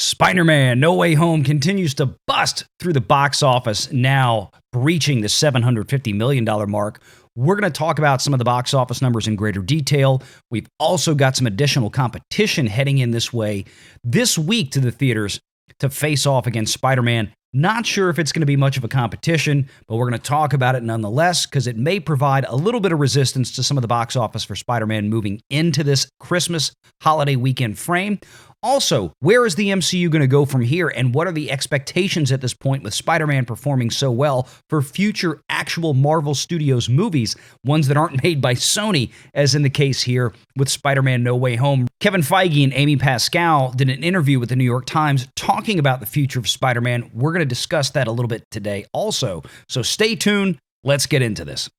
Spider-Man No Way Home continues to bust through the box office, now breaching the $750 million mark. We're going to talk about some of the box office numbers in greater detail. We've also got some additional competition heading in this way this week to the theaters to face off against Spider-Man. Not sure if it's going to be much of a competition, but we're going to talk about it nonetheless because it may provide a little bit of resistance to some of the box office for Spider-Man moving into this Christmas holiday weekend frame. Also, where is the MCU going to go from here, and what are the expectations at this point with Spider-Man performing so well for future actual Marvel Studios movies, ones that aren't made by Sony, as in the case here with Spider-Man No Way Home? Kevin Feige and Amy Pascal did an interview with the New York Times talking about the future of Spider-Man. We're going to discuss that a little bit today also, so stay tuned. Let's get into this.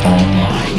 Online.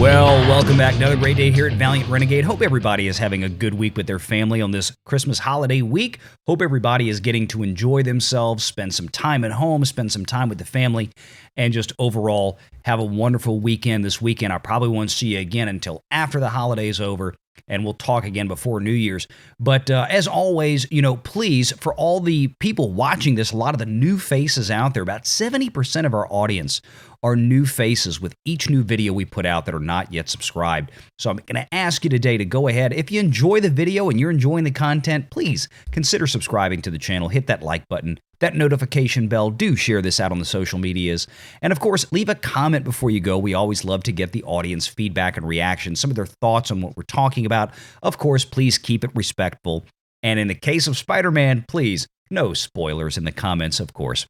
Well, welcome back. Another great day here at Valiant Renegade. Hope everybody is having a good week with their family on this Christmas holiday week. Hope everybody is getting to enjoy themselves, spend some time at home, spend some time with the family, and just overall have a wonderful weekend this weekend. I probably won't see you again until after the holiday is over, and we'll talk again before New Year's. But as always, please, for all the people watching this, a lot of the new faces out there, about 70% of our audience are new faces with each new video we put out that are not yet subscribed. So I'm going to ask you today to go ahead. If you enjoy the video and you're enjoying the content, please consider subscribing to the channel. Hit that like button, that notification bell. Do share this out on the social medias. And of course, leave a comment before you go. We always love to get the audience feedback and reaction, some of their thoughts on what we're talking about. Of course, please keep it respectful. And in the case of Spider-Man, please, no spoilers in the comments, of course.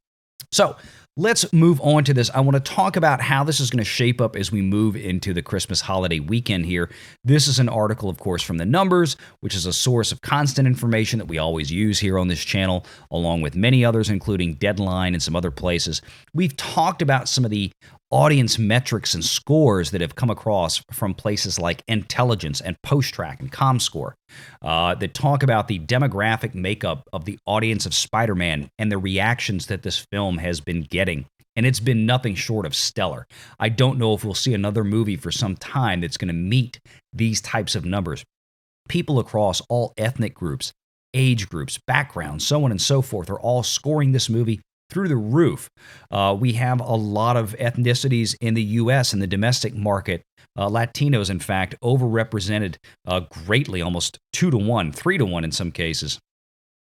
So let's move on to this. I want to talk about how this is going to shape up as we move into the Christmas holiday weekend here. This is an article, of course, from The Numbers, which is a source of constant information that we always use here on this channel, along with many others, including Deadline and some other places. We've talked about some of the audience metrics and scores that have come across from places like Intelligence and PostTrack and ComScore that talk about the demographic makeup of the audience of Spider-Man and the reactions that this film has been getting. And it's been nothing short of stellar. I don't know if we'll see another movie for some time that's going to meet these types of numbers. People across all ethnic groups, age groups, backgrounds, so on and so forth are all scoring this movie through the roof. We have a lot of ethnicities in the U.S. in the domestic market. Latinos, in fact, overrepresented greatly, almost 2-to-1, 3-to-1 in some cases,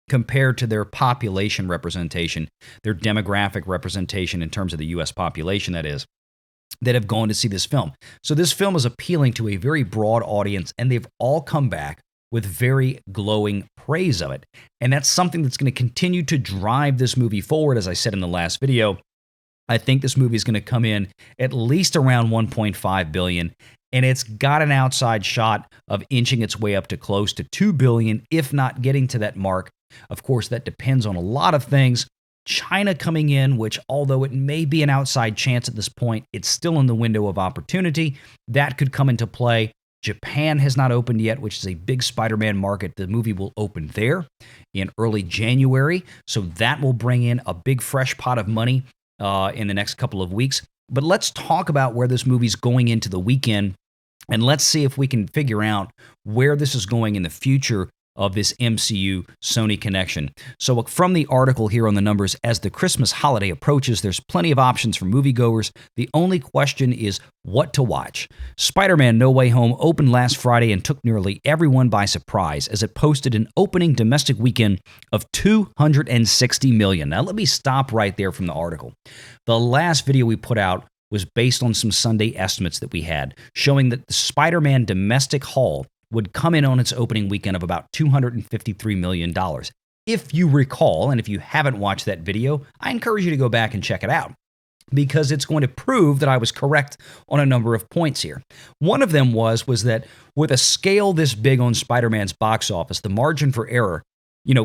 compared to their population representation, their demographic representation in terms of the U.S. population, that is, that have gone to see this film. So this film is appealing to a very broad audience, and they've all come back with very glowing praise of it. And that's something that's going to continue to drive this movie forward. As I said in the last video, I think this movie is going to come in at least around $1.5 billion, and it's got an outside shot of inching its way up to close to $2 billion, if not getting to that mark. Of course, that depends on a lot of things. China coming in, which although it may be an outside chance at this point, it's still in the window of opportunity. That could come into play. Japan has not opened yet, which is a big Spider-Man market. The movie will open there in early January, so that will bring in a big fresh pot of money in the next couple of weeks. But let's talk about where this movie's going into the weekend, and let's see if we can figure out where this is going in the future of this MCU Sony connection. So from the article here on The Numbers, as the Christmas holiday approaches, there's plenty of options for moviegoers. The only question is what to watch. Spider-Man No Way Home opened last Friday and took nearly everyone by surprise as it posted an opening domestic weekend of $260 million. Now let me stop right there from the article. The last video we put out was based on some Sunday estimates that we had, showing that the Spider-Man domestic haul would come in on its opening weekend of about $253 million. If you recall, and if you haven't watched that video, I encourage you to go back and check it out, because it's going to prove that I was correct on a number of points here. One of them was that with a scale this big on Spider-Man's box office, the margin for error,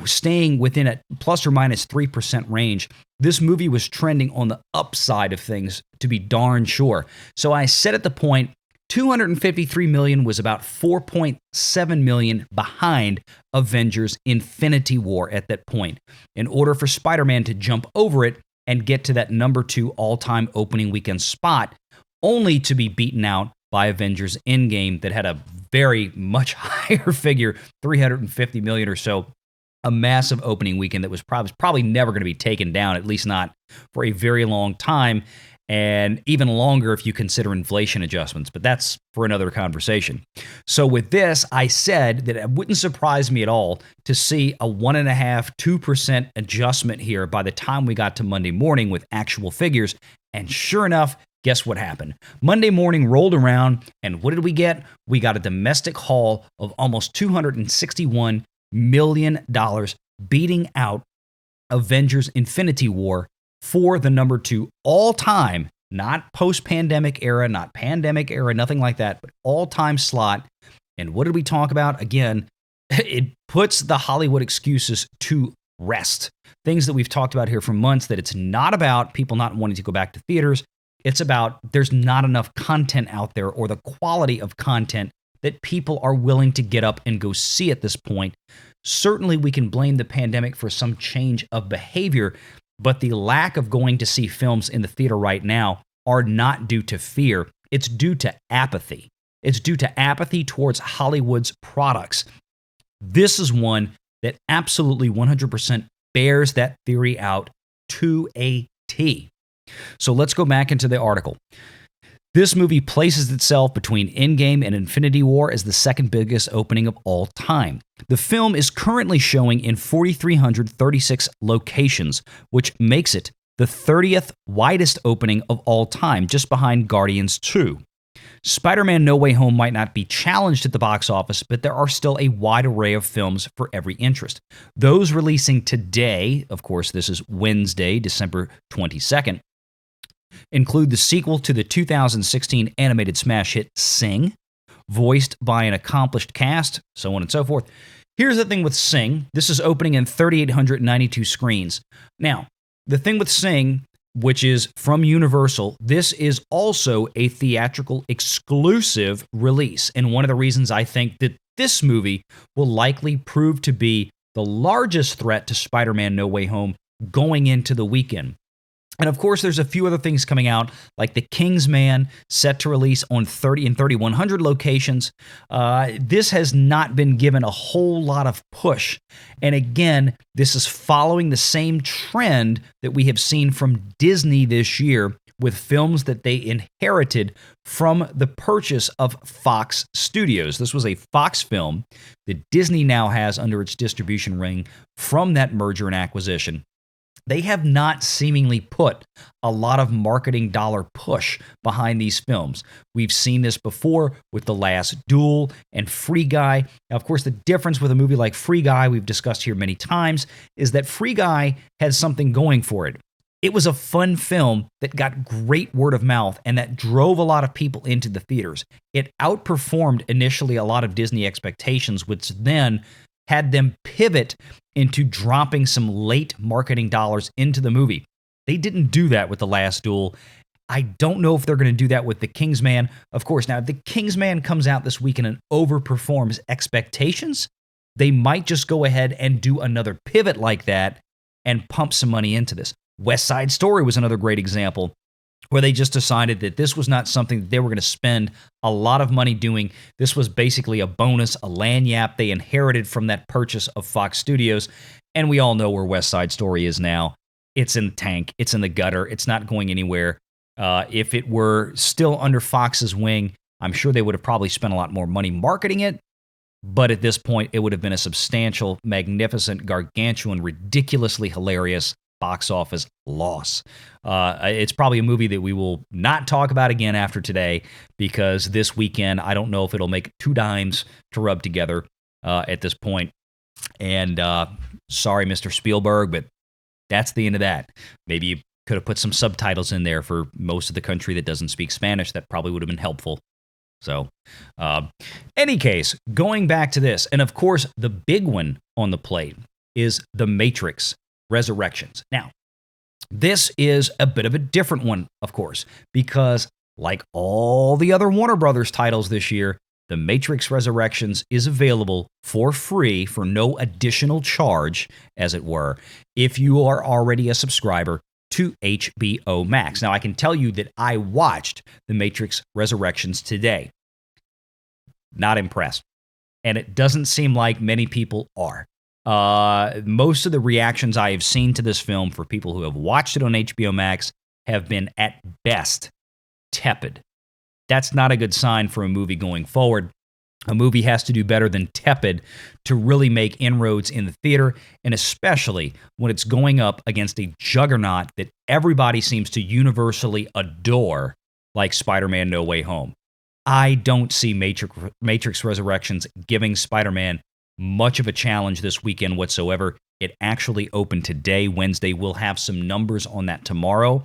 staying within a plus or minus 3% range, this movie was trending on the upside of things, to be darn sure. So I said at the point, $253 million was about $4.7 million behind Avengers Infinity War at that point. In order for Spider-Man to jump over it and get to that number 2 all-time opening weekend spot, only to be beaten out by Avengers Endgame that had a very much higher figure, $350 million or so. A massive opening weekend that was probably never going to be taken down, at least not for a very long time, and even longer if you consider inflation adjustments, but that's for another conversation. So with this, I said that it wouldn't surprise me at all to see a 1.5–2% adjustment here by the time we got to Monday morning with actual figures, and sure enough, guess what happened? Monday morning rolled around, and what did we get? We got a domestic haul of almost $261 million, beating out Avengers Infinity War for the number 2 all-time, not post-pandemic era, not pandemic era, nothing like that, but all-time slot. And what did we talk about? Again, it puts the Hollywood excuses to rest. Things that we've talked about here for months, that it's not about people not wanting to go back to theaters. It's about there's not enough content out there, or the quality of content that people are willing to get up and go see at this point. Certainly, we can blame the pandemic for some change of behavior, but the lack of going to see films in the theater right now are not due to fear. It's due to apathy. It's due to apathy towards Hollywood's products. This is one that absolutely 100% bears that theory out to a T. So let's go back into the article. This movie places itself between Endgame and Infinity War as the second biggest opening of all time. The film is currently showing in 4,336 locations, which makes it the 30th widest opening of all time, just behind Guardians 2. Spider-Man No Way Home might not be challenged at the box office, but there are still a wide array of films for every interest. Those releasing today, of course, this is Wednesday, December 22nd, include the sequel to the 2016 animated smash hit Sing, voiced by an accomplished cast, so on and so forth. Here's the thing with Sing. This is opening in 3,892 screens. Now, the thing with Sing, which is from Universal, this is also a theatrical exclusive release. And one of the reasons I think that this movie will likely prove to be the largest threat to Spider-Man No Way Home going into the weekend. And of course, there's a few other things coming out, like The Kingsman, set to release on 3,100 locations. This has not been given a whole lot of push. And again, this is following the same trend that we have seen from Disney this year with films that they inherited from the purchase of Fox Studios. This was a Fox film that Disney now has under its distribution ring from that merger and acquisition. They have not seemingly put a lot of marketing dollar push behind these films. We've seen this before with The Last Duel and Free Guy. Now, of course, the difference with a movie like Free Guy, we've discussed here many times, is that Free Guy has something going for it. It was a fun film that got great word of mouth and that drove a lot of people into the theaters. It outperformed initially a lot of Disney expectations, which then had them pivot into dropping some late marketing dollars into the movie. They didn't do that with The Last Duel. I don't know if they're going to do that with The Kingsman. Of course, now if The Kingsman comes out this weekend and overperforms expectations, they might just go ahead and do another pivot like that and pump some money into this. West Side Story was another great example, where they just decided that this was not something that they were going to spend a lot of money doing. This was basically a bonus, a lagniappe they inherited from that purchase of Fox Studios. And we all know where West Side Story is now. It's in the tank. It's in the gutter. It's not going anywhere. If it were still under Fox's wing, I'm sure they would have probably spent a lot more money marketing it. But at this point, it would have been a substantial, magnificent, gargantuan, ridiculously hilarious box office loss. It's probably a movie that we will not talk about again after today, because this weekend, I don't know if it'll make 2 dimes to rub together at this point. And sorry, Mr. Spielberg, but that's the end of that. Maybe you could have put some subtitles in there for most of the country that doesn't speak Spanish. That probably would have been helpful. So, any case, going back to this, and of course, the big one on the plate is The Matrix Resurrections. Now, this is a bit of a different one, of course, because like all the other Warner Brothers titles this year, The Matrix Resurrections is available for free for no additional charge, as it were, if you are already a subscriber to HBO Max. Now, I can tell you that I watched The Matrix Resurrections today. Not impressed. And it doesn't seem like many people are. Most of the reactions I have seen to this film for people who have watched it on HBO Max have been, at best, tepid. That's not a good sign for a movie going forward. A movie has to do better than tepid to really make inroads in the theater, and especially when it's going up against a juggernaut that everybody seems to universally adore, like Spider-Man No Way Home. I don't see Matrix Resurrections giving Spider-Man much of a challenge this weekend whatsoever. It actually opened today, Wednesday. We'll have some numbers on that tomorrow.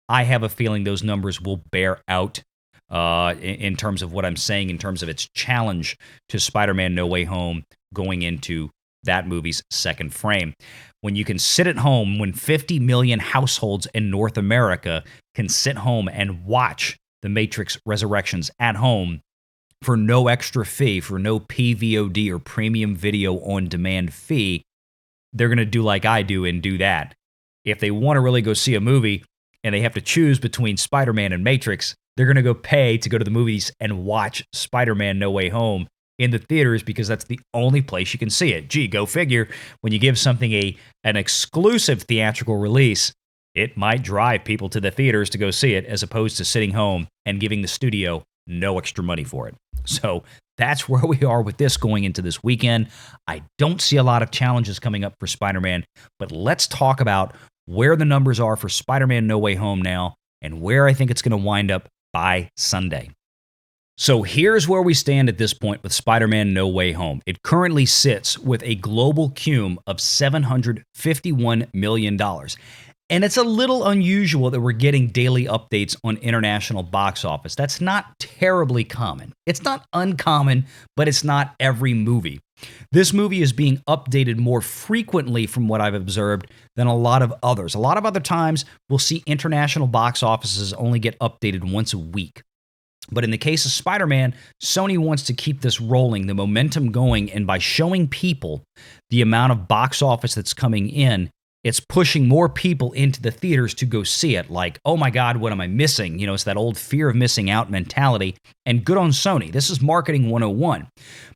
I have a feeling those numbers will bear out in terms of what I'm saying, in terms of its challenge to Spider-Man No Way Home going into that movie's second frame. When you can sit at home, when 50 million households in North America can sit home and watch The Matrix Resurrections at home for no extra fee, for no PVOD or premium video on demand fee, they're going to do like I do and do that. If they want to really go see a movie and they have to choose between Spider-Man and Matrix, they're going to go pay to go to the movies and watch Spider-Man No Way Home in the theaters because that's the only place you can see it. Gee, go figure. When you give something an exclusive theatrical release, it might drive people to the theaters to go see it as opposed to sitting home and giving the studio no extra money for it. So that's where we are with this going into this weekend. I don't see a lot of challenges coming up for Spider-Man, but let's talk about where the numbers are for Spider-Man No Way Home now and where I think it's going to wind up by Sunday. So here's where we stand at this point with Spider-Man No Way Home. It currently sits with a global cume of $751 million. And it's a little unusual that we're getting daily updates on international box office. That's not terribly common. It's not uncommon, but it's not every movie. This movie is being updated more frequently from what I've observed than a lot of others. A lot of other times, we'll see international box offices only get updated once a week. But in the case of Spider-Man, Sony wants to keep this rolling, the momentum going, and by showing people the amount of box office that's coming in, it's pushing more people into the theaters to go see it. Like, oh my God, what am I missing? It's that old fear of missing out mentality. And good on Sony. This is marketing 101.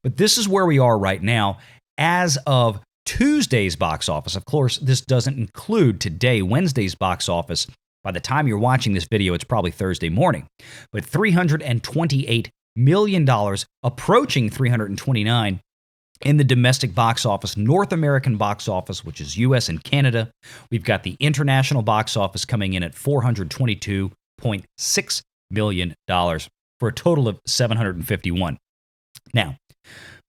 But this is where we are right now. As of Tuesday's box office, of course, this doesn't include today, Wednesday's box office. By the time you're watching this video, it's probably Thursday morning. But $328 million, approaching $329 in the domestic box office, North American box office, which is US and Canada. We've got the international box office coming in at $422.6 million for a total of $751. Now,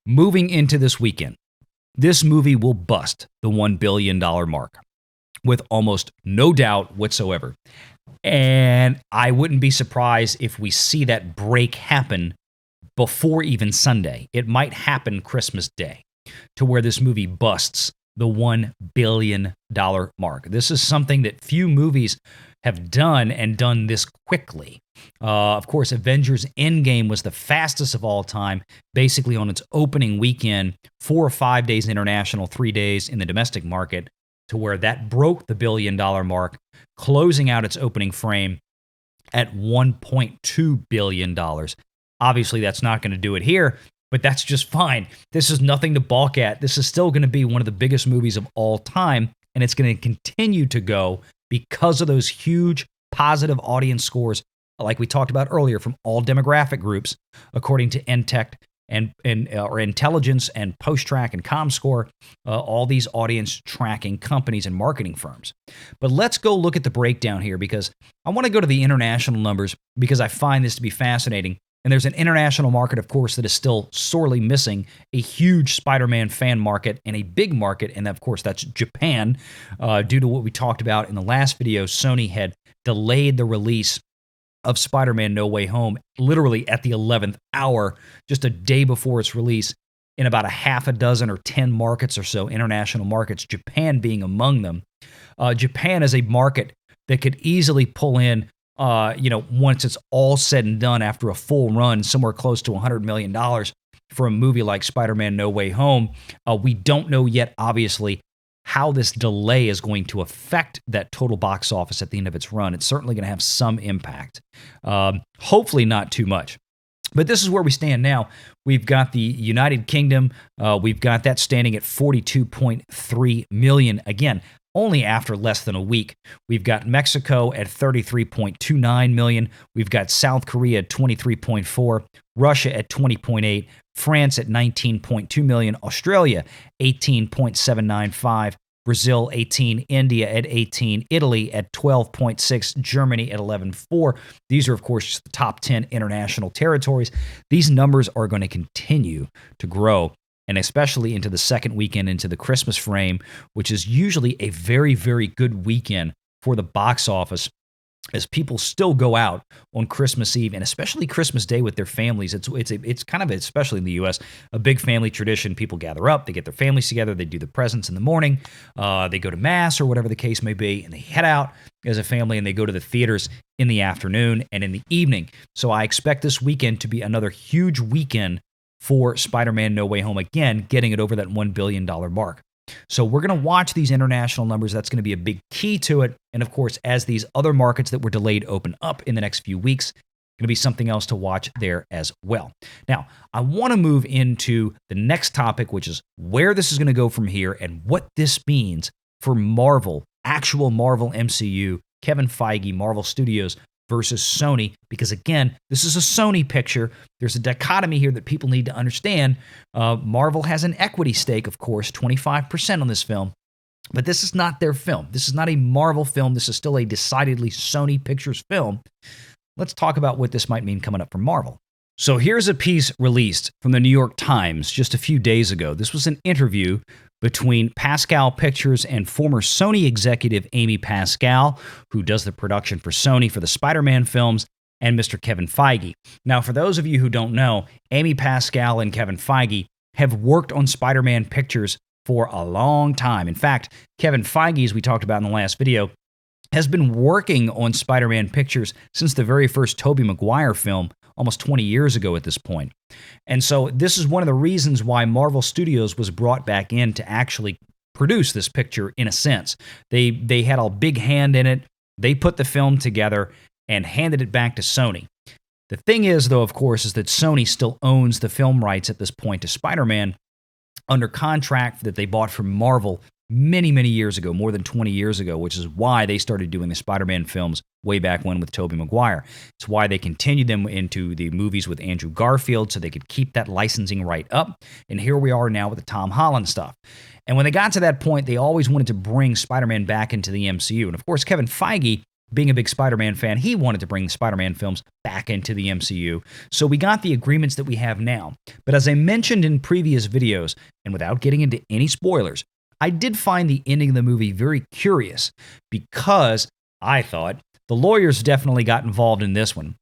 moving into this weekend, this movie will bust the $1 billion mark with almost no doubt whatsoever. And I wouldn't be surprised if we see that break happen before even Sunday. It might happen Christmas Day to where this movie busts the $1 billion mark. This is something that few movies have done and done this quickly. Of course, Avengers Endgame was the fastest of all time, basically on its opening weekend, 4 or 5 days international, 3 days in the domestic market, to where that broke the $1 billion mark, closing out its opening frame at $1.2 billion. Obviously, that's not going to do it here, but that's just fine. This is nothing to balk at. This is still going to be one of the biggest movies of all time, and it's going to continue to go because of those huge positive audience scores, like we talked about earlier, from all demographic groups, according to NTech or Intelligence and Post-Track and ComScore, all these audience tracking companies and marketing firms. But let's go look at the breakdown here, because I want to go to the international numbers because I find this to be fascinating. And there's an international market, of course, that is still sorely missing a huge Spider-Man fan market and a big market. And of course, that's Japan. Due to what we talked about in the last video, Sony had delayed the release of Spider-Man No Way Home literally at the 11th hour, just a day before its release, in about a half a dozen or 10 markets or so, international markets, Japan being among them. Japan is a market that could easily pull in once it's all said and done after a full run, somewhere close to $100 million for a movie like Spider-Man No Way Home. We don't know yet, obviously, how this delay is going to affect that total box office at the end of its run. It's certainly going to have some impact. Hopefully not too much. But this is where we stand now. We've got the United Kingdom. We've got that standing at 42.3 million. Again, only after less than a week. We've got Mexico at 33.29 million. We've got South Korea at 23.4, Russia at 20.8, France at 19.2 million, Australia 18.795, Brazil 18, India at 18, Italy at 12.6, Germany at 11.4. These are, of course, just the top 10 international territories. These numbers are going to continue to grow, and especially into the second weekend, into the Christmas frame, which is usually a very, very good weekend for the box office, as people still go out on Christmas Eve and especially Christmas Day with their families. It's kind of, especially in the U.S., a big family tradition. People gather up, they get their families together, they do the presents in the morning, they go to mass or whatever the case may be, and they head out as a family and they go to the theaters in the afternoon and in the evening. So I expect this weekend to be another huge weekend for Spider-Man No Way Home, again, getting it over that $1 billion mark. So we're going to watch these international numbers. That's going to be a big key to it. And of course, as these other markets that were delayed open up in the next few weeks, going to be something else to watch there as well. Now, I want to move into the next topic, which is where this is going to go from here and what this means for Marvel, actual Marvel MCU, Kevin Feige, Marvel Studios versus Sony, because again, this is a Sony picture. There's a dichotomy here that people need to understand. Marvel has an equity stake, of course, 25% on this film, but this is not their film. This is not a Marvel film. This is still a decidedly Sony Pictures film. Let's talk about what this might mean coming up for Marvel. So here's a piece released from the New York Times just a few days ago. This was an interview between Pascal Pictures and former Sony executive Amy Pascal, who does the production for Sony for the Spider-Man films, and Mr. Kevin Feige. Now, for those of you who don't know, Amy Pascal and Kevin Feige have worked on Spider-Man Pictures for a long time. In fact, Kevin Feige, as we talked about in the last video, has been working on Spider-Man Pictures since the very first Tobey Maguire film, almost 20 years ago at this point. And so this is one of the reasons why Marvel Studios was brought back in to actually produce this picture in a sense. They had a big hand in it. They put the film together and handed it back to Sony. The thing is, though, of course, is that Sony still owns the film rights at this point to Spider-Man under contract that they bought from Marvel many, many years ago, more than 20 years ago, which is why they started doing the Spider-Man films way back when with Tobey Maguire. It's why they continued them into the movies with Andrew Garfield, so they could keep that licensing right up. And here we are now with the Tom Holland stuff. And when they got to that point, they always wanted to bring Spider-Man back into the MCU. And of course, Kevin Feige, being a big Spider-Man fan, he wanted to bring the Spider-Man films back into the MCU. So we got the agreements that we have now. But as I mentioned in previous videos, and without getting into any spoilers, I did find the ending of the movie very curious because I thought the lawyers definitely got involved in this one.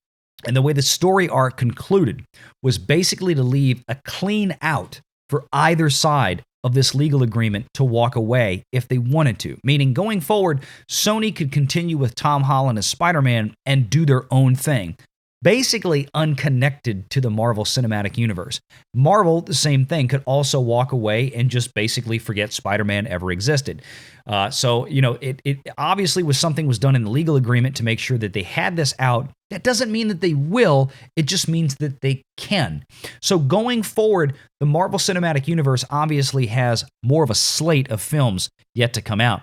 And the way the story arc concluded was basically to leave a clean out for either side of this legal agreement to walk away if they wanted to. Meaning, going forward, Sony could continue with Tom Holland as Spider-Man and do their own thing, basically unconnected to the Marvel Cinematic Universe. Marvel, the same thing, could also walk away and just basically forget Spider-Man ever existed. It obviously was something was done in the legal agreement to make sure that they had this out. That doesn't mean that they will. It just means that they can. So going forward, the Marvel Cinematic Universe obviously has more of a slate of films yet to come out.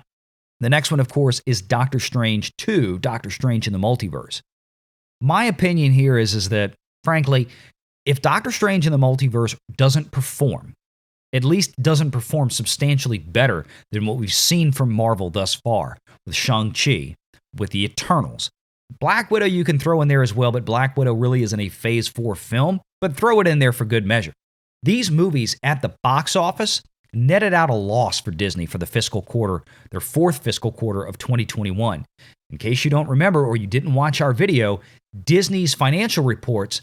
The next one, of course, is Doctor Strange 2, Doctor Strange in the Multiverse. My opinion here is that, frankly, if Doctor Strange in the Multiverse doesn't perform, at least doesn't perform substantially better than what we've seen from Marvel thus far, with Shang-Chi, with the Eternals. Black Widow you can throw in there as well, but Black Widow really isn't a Phase 4 film, but throw it in there for good measure. These movies at the box office netted out a loss for Disney for the fiscal quarter, their fourth fiscal quarter of 2021. In case you don't remember or you didn't watch our video, Disney's financial reports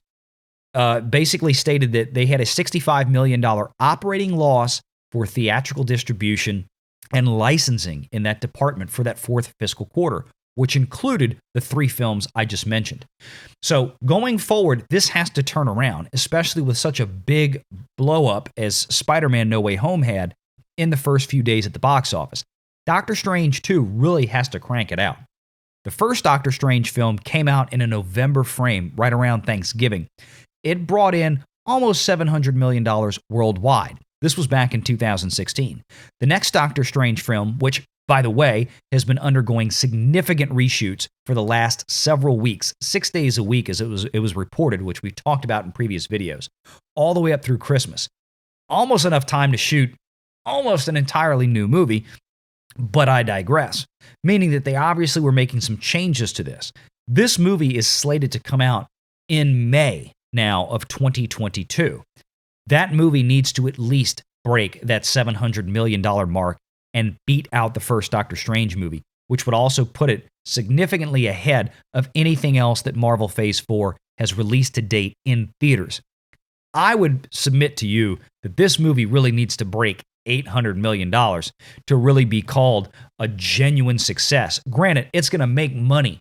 basically stated that they had a $65 million operating loss for theatrical distribution and licensing in that department for that fourth fiscal quarter. which included the 3 films I just mentioned. So going forward, this has to turn around, especially with such a big blow up as Spider-Man No Way Home had in the first few days at the box office. Doctor Strange 2 really has to crank it out. The first Doctor Strange film came out in a November frame, right around Thanksgiving. It brought in almost $700 million worldwide. This was back in 2016. The next Doctor Strange film, which, by the way, has been undergoing significant reshoots for the last several weeks, 6 days a week as it was reported, which we've talked about in previous videos, all the way up through Christmas. Almost enough time to shoot almost an entirely new movie, but I digress, meaning that they obviously were making some changes to this. This movie is slated to come out in May now of 2022. That movie needs to at least break that $700 million mark and beat out the first Doctor Strange movie, which would also put it significantly ahead of anything else that Marvel Phase 4 has released to date in theaters. I would submit to you that this movie really needs to break $800 million to really be called a genuine success. Granted, it's going to make money,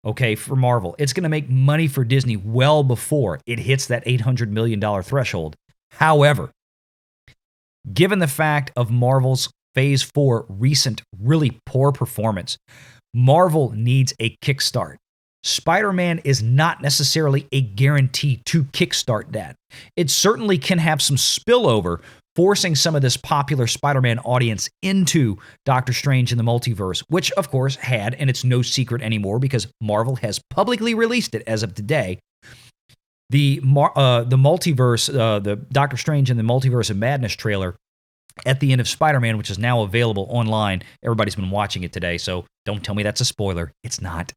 okay, for Marvel. It's going to make money for Disney well before it hits that $800 million threshold. However, given the fact of Marvel's Phase 4 recent really poor performance, Marvel needs a kickstart. Spider-Man is not necessarily a guarantee to kickstart that. It certainly can have some spillover, forcing some of this popular Spider-Man audience into Doctor Strange in the Multiverse, which of course had, and it's no secret anymore because Marvel has publicly released it as of today, the Multiverse, the Doctor Strange and the Multiverse of Madness trailer at the end of Spider-Man, which is now available online. Everybody's been watching it today, so don't tell me that's a spoiler. It's not.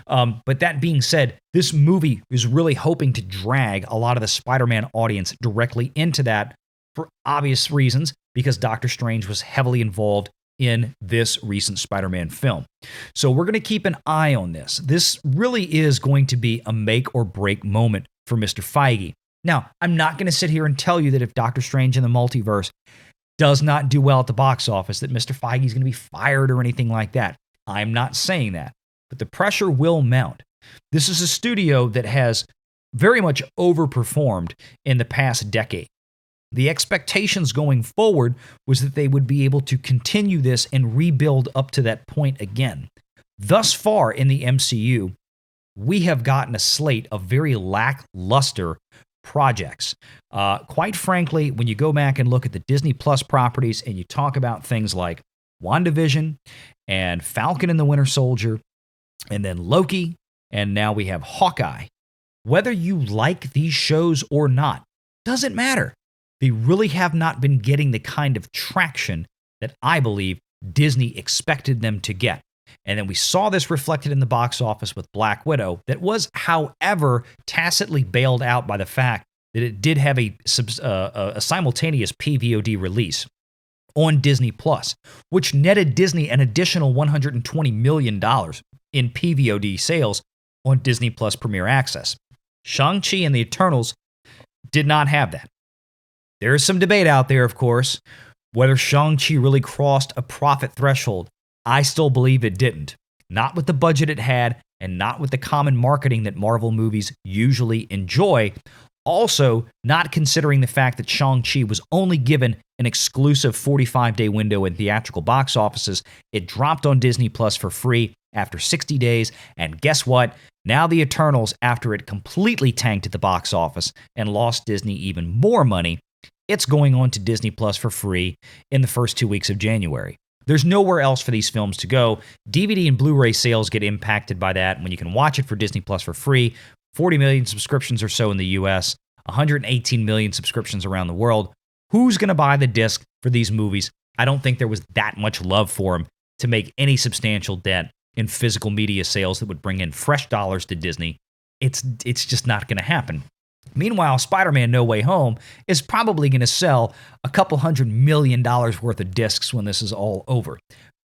But that being said, this movie is really hoping to drag a lot of the Spider-Man audience directly into that for obvious reasons, because Doctor Strange was heavily involved in this recent Spider-Man film. So we're going to keep an eye on this. This really is going to be a make or break moment for Mr. Feige. Now, I'm not going to sit here and tell you that if Doctor Strange in the Multiverse does not do well at the box office, that Mr. Feige is going to be fired or anything like that. I'm not saying that, but the pressure will mount. This is a studio that has very much overperformed in the past decade. The expectations going forward was that they would be able to continue this and rebuild up to that point again. Thus far in the MCU, we have gotten a slate of very lackluster projects. Quite frankly, when you go back and look at the Disney Plus properties and you talk about things like WandaVision and Falcon and the Winter Soldier, and then Loki, and now we have Hawkeye, whether you like these shows or not, doesn't matter. They really have not been getting the kind of traction that I believe Disney expected them to get. And then we saw this reflected in the box office with Black Widow, that was, however, tacitly bailed out by the fact that it did have a simultaneous PVOD release on Disney Plus, which netted Disney an additional $120 million in PVOD sales on Disney Plus Premier Access. Shang-Chi and the Eternals did not have that. There is some debate out there, of course, whether Shang-Chi really crossed a profit threshold. I still believe it didn't. Not with the budget it had, and not with the common marketing that Marvel movies usually enjoy. Also, not considering the fact that Shang-Chi was only given an exclusive 45-day window in theatrical box offices. It dropped on Disney Plus for free after 60 days, and guess what? Now the Eternals, after it completely tanked at the box office and lost Disney even more money, it's going on to Disney Plus for free in the first 2 weeks of January. There's nowhere else for these films to go. DVD and Blu-ray sales get impacted by that when you can watch it for Disney Plus for free. 40 million subscriptions or so in the US, 118 million subscriptions around the world. Who's going to buy the disc for these movies? I don't think there was that much love for them to make any substantial dent in physical media sales that would bring in fresh dollars to Disney. It's just not going to happen. Meanwhile, Spider-Man No Way Home is probably going to sell a couple $100 million worth of discs when this is all over,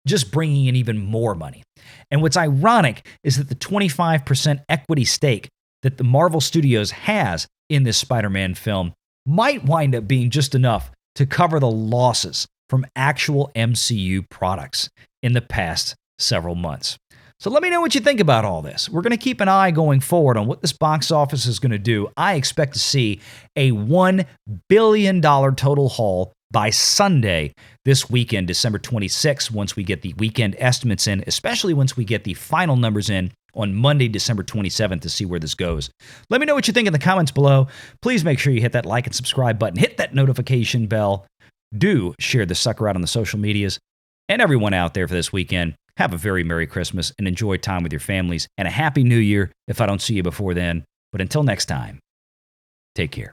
just bringing in even more money. And what's ironic is that the 25% equity stake that the Marvel Studios has in this Spider-Man film might wind up being just enough to cover the losses from actual MCU products in the past several months. So let me know what you think about all this. We're going to keep an eye going forward on what this box office is going to do. I expect to see a $1 billion total haul by Sunday this weekend, December 26th, once we get the weekend estimates in, especially once we get the final numbers in on Monday, December 27th, to see where this goes. Let me know what you think in the comments below. Please make sure you hit that like and subscribe button, hit that notification bell. Do share the sucker out on the social medias. And everyone out there for this weekend, have a very Merry Christmas and enjoy time with your families, and a Happy New Year if I don't see you before then. But until next time, take care.